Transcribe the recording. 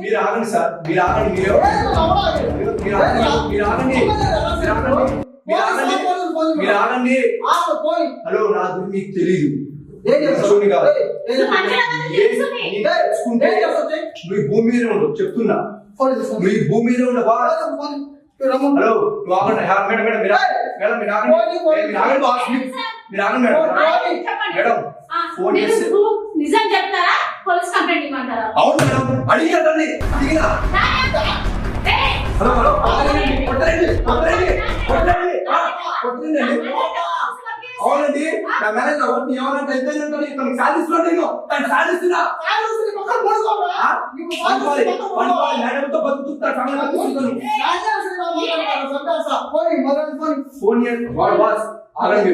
మీరు ఆగండి సార్, మీరు ఆగండి, మీరు ఆగండి. హలో, నా గురించి మీకు తెలీదు. నువ్వు భూమి మీద ఉండవు చెప్తున్నా, నువ్వు భూమి మీద ఉండవా? హలో, నువ్వు ఆగండి. మేడం మేడం మీరు మేడం మీరు ఆగండి, మీరు ఆగండి, మీరు ఆగండి మేడం. మేడం ఫోన్ చేసి నిజం చెప్తారా, పోలీస్ కంప్లైంట్ ఇవ్వమంటారా? అవును మేడం, అడిగారండి, అడిగినా. హలో హలో, కొట్టండి కొట్టండి కొట్టండి కొట్టండి. అవునండి, నా మేనేజర్ ఎవరిని ఏమనంటే ఎంతైనా తనకి సాధిస్తున్నా, నేను తను సాధిస్తున్నా. మేడంతో బతుకుతా ఫోన్ వాడు బాస్ ఆగండి.